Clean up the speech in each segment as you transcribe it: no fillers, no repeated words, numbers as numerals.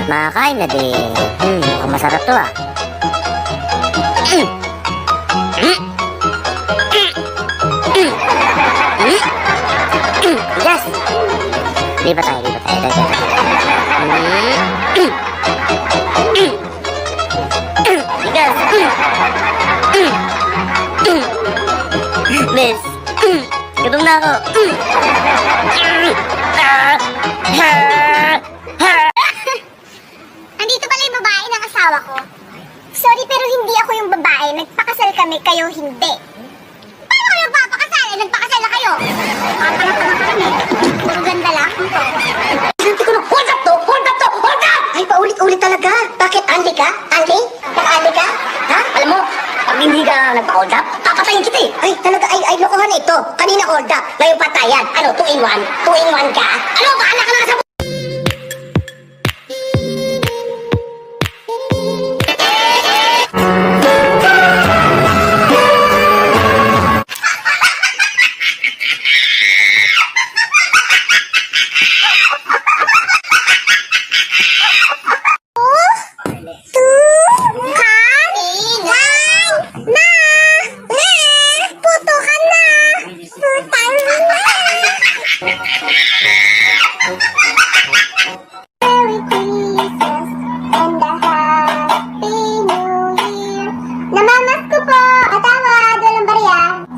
Makakain na din. Mukhang masarap to ah. Yes! Lipat tayo. Yes! Miss, gutom na ako. Andito pala yung babae ng asawa ko. Sorry pero hindi ako yung babae. Nagpakasal kami, kayo hindi. Paano kayo nagpapakasal? Nagpakasal na kayo. Tanga-tanga kami. Puro ganda lang. Sabi ko na, hold up! Ay, paulit-ulit talaga. Bakit, Andy ka? Andy? Andy ka? Ha? Alam mo, pag hindi ka nagpa-hold up, papatayin kita eh. Ay, talaga, ay, lokohan ito. Kanina hold up, ngayon patayan. Ano, 2 in 1? 2 in 1 ka? Ano, bahala ka na sa...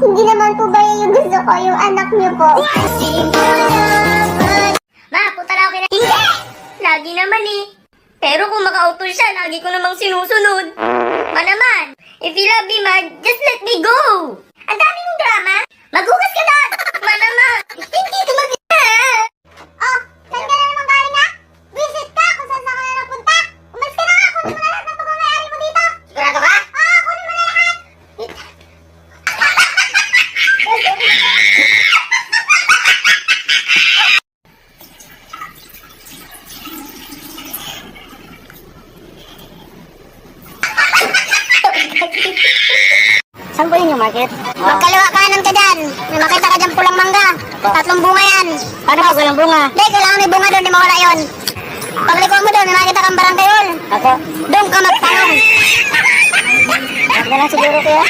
Hindi naman po ba yung gusto ko, yung anak niyo po? Ma, punta na ako kina... Hindi! Lagi naman eh. Pero kung maka-auto siya, lagi ko namang sinusunod. Ma naman, if you love me, ma, just let me go. Ang dami mong drama. Maghugas ka doon. Ma naman, hindi ka mag... Oh, saan ka na naman galing ha? Visit ka kung saan ka na napunta. Umalis ka na nga, kunin mo na lahat ng pagmamayari mo dito. Sigurado ka? Oo, kunin mo na lahat. Saan po yun yung market? Magkaliwa kanan ka dyan. May makita ka dyan pulang mangga. 3 bunga yan. Paano pag walang bunga? Hindi, kailangan may bunga doon, di mawala yun. Pagliko mo doon, may makita kang barangay hall. Ako? Doon ka magtanong. Huwag na lang siguro kaya.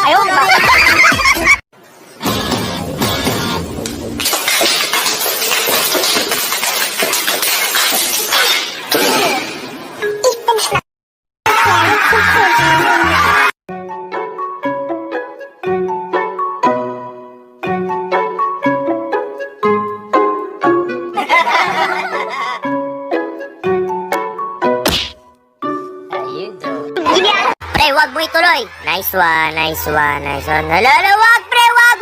Ayaw ba? Pre, wag mo ituloy. Nice one. Wag, pre, wag!